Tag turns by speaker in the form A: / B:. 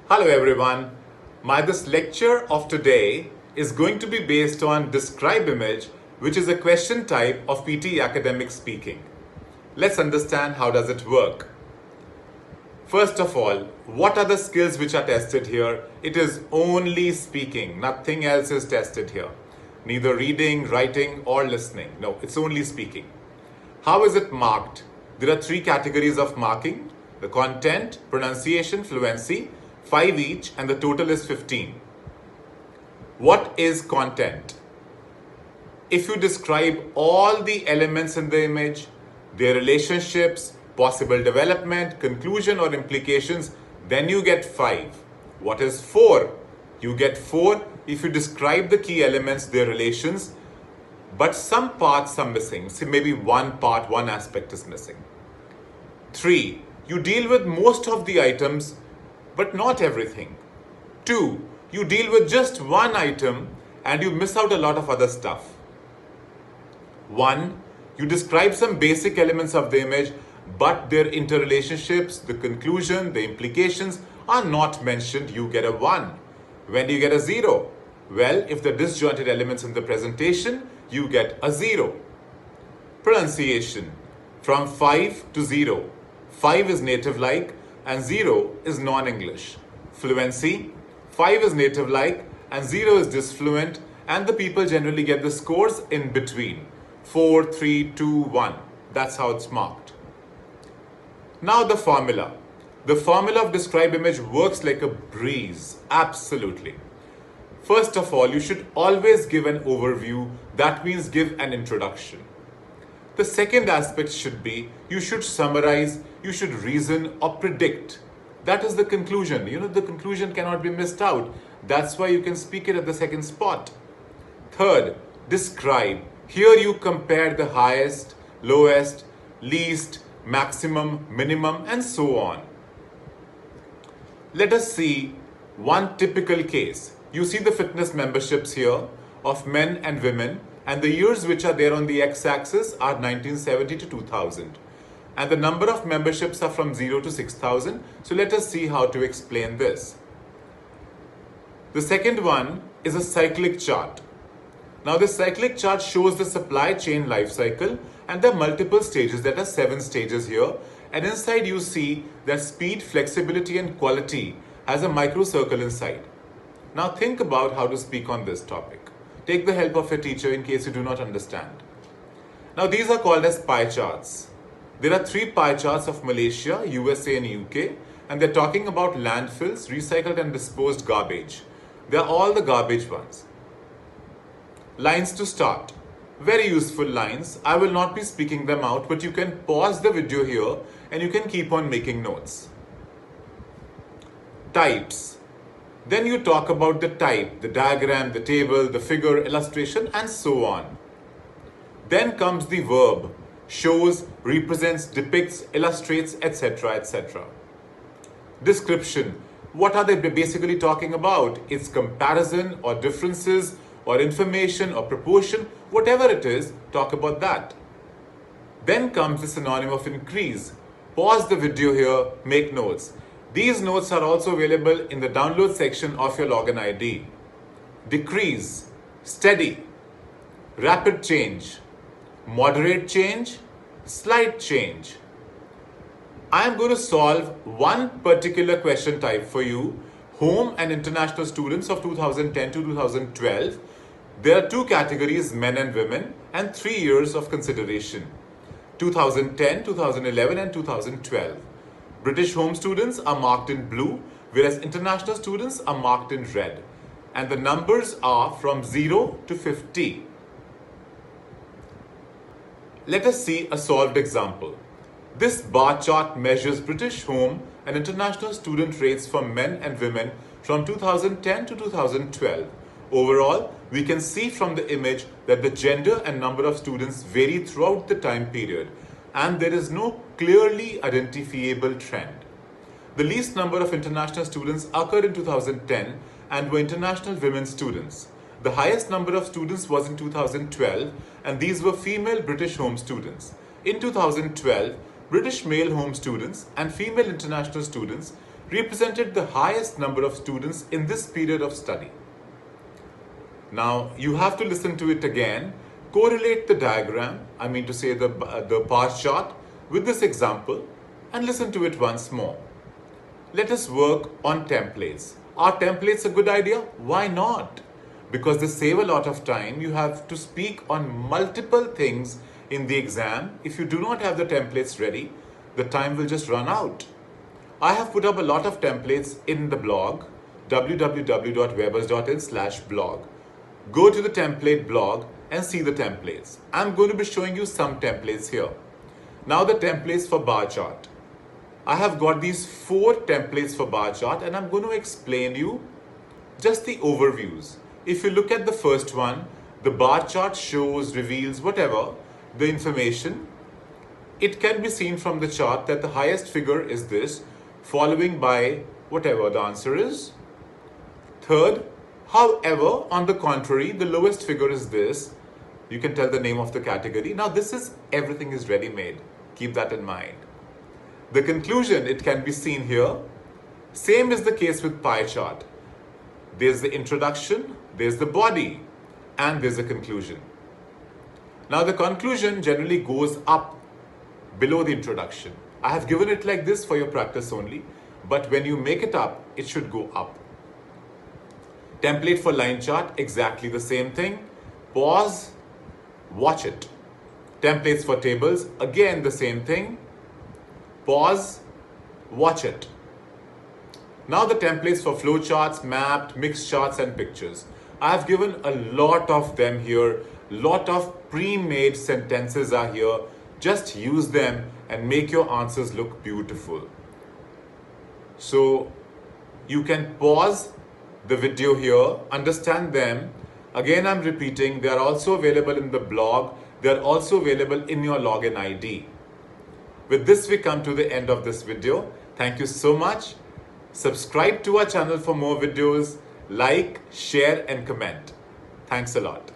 A: Hello everyone. This lecture of today is going to be based on describe image, which is a question type of PTE academic speaking. Let's understand how does it work. First of all, what are the skills which are tested here? It is only speaking. Nothing else is tested here. Neither reading, writing or listening. No, it's only speaking. How is it marked? There are three categories of marking: the content, pronunciation, fluency, 5 each, and the total is 15. What is content? If you describe all the elements in the image, their relationships, possible development, conclusion or implications, then you get 5. What is 4? You get 4 if you describe the key elements, their relations, but some parts are missing. See, maybe one part, one aspect is missing. 3. You deal with most of the items, but not everything. 2. You deal with just one item and you miss out a lot of other stuff. 1. You describe some basic elements of the image, but their interrelationships, the conclusion, the implications are not mentioned. You get a 1. When do you get a 0? Well, if the disjointed elements in the presentation, you get a 0. Pronunciation. From 5 to 0. 5 is native-like and 0 is non-English. Fluency. 5 is native-like and 0 is disfluent, and the people generally get the scores in between. 4, 3, 2, 1. That's how it's marked. Now the formula. The formula of describe image works like a breeze. Absolutely. First of all, you should always give an overview. That means give an introduction. The second aspect should be, you should summarize, you should reason or predict. That is the conclusion. The conclusion cannot be missed out. That's why you can speak it at the second spot. Third, describe. Here you compare the highest, lowest, least, maximum, minimum, and so on. Let us see one typical case. You see the fitness memberships here of men and women, and the years which are there on the x-axis are 1970 to 2000. And the number of memberships are from 0 to 6,000. So let us see how to explain this. The second one is a cyclic chart. Now this cyclic chart shows the supply chain life cycle, and there are multiple stages. There are 7 stages here. And inside you see that speed, flexibility and quality has a microcircle inside. Now think about how to speak on this topic. Take the help of a teacher in case you do not understand. Now these are called as pie charts. There are 3 pie charts of Malaysia, USA and UK, and they're talking about landfills, recycled and disposed garbage. They're all the garbage ones. Lines to start. Very useful lines. I will not be speaking them out, but you can pause the video here and you can keep on making notes. Types. Then you talk about the type, the diagram, the table, the figure, illustration, and so on. Then comes the verb. Shows, represents, depicts, illustrates, etc., etc. Description. What are they basically talking about? It's comparison or differences or information or proportion, whatever it is, talk about that. Then comes the synonym of increase. Pause the video here, make notes. These notes are also available in the download section of your login ID. Decrease, steady, rapid change, moderate change, slight change. I am going to solve one particular question type for you, home and international students of 2010 to 2012. There are 2 categories, men and women, and 3 years of consideration, 2010, 2011 and 2012. British home students are marked in blue, whereas international students are marked in red. And the numbers are from 0 to 50. Let us see a solved example. This bar chart measures British home and international student rates for men and women from 2010 to 2012. Overall, we can see from the image that the gender and number of students vary throughout the time period, and there is no clearly identifiable trend. The least number of international students occurred in 2010 and were international women students. The highest number of students was in 2012, and these were female British home students. In 2012, British male home students and female international students represented the highest number of students in this period of study. Now, you have to listen to it again, correlate the diagram, I mean to say the bar chart, with this example, and listen to it once more. Let us work on templates. Are templates a good idea? Why not? Because they save a lot of time. You have to speak on multiple things in the exam. If you do not have the templates ready, the time will just run out. I have put up a lot of templates in the blog, www.webberz.in/blog. Go to the template blog and see the templates. I'm going to be showing you some templates here. Now the templates for bar chart. I have got these 4 templates for bar chart and I'm going to explain you just the overviews. If you look at the first one, the bar chart shows, reveals whatever, the information. It can be seen from the chart that the highest figure is this, following by whatever the answer is. Third, however, on the contrary, the lowest figure is this. You can tell the name of the category. Now this is, everything is ready-made. Keep that in mind. The conclusion, it can be seen here. Same is the case with pie chart. There's the introduction, there's the body, and there's a conclusion. Now the conclusion generally goes up below the introduction. I have given it like this for your practice only, but when you make it up, it should go up. Template for line chart, exactly the same thing. Pause, watch it. Templates for tables, again the same thing. Pause, watch it. Now the templates for flowcharts, mapped, mixed charts and pictures. I have given a lot of them here. Lot of pre-made sentences are here. Just use them and make your answers look beautiful. So you can pause the video here, understand them. Again, I'm repeating, they are also available in the blog. They are also available in your login ID. With this, we come to the end of this video. Thank you so much. Subscribe to our channel for more videos. Like, share and comment. Thanks a lot.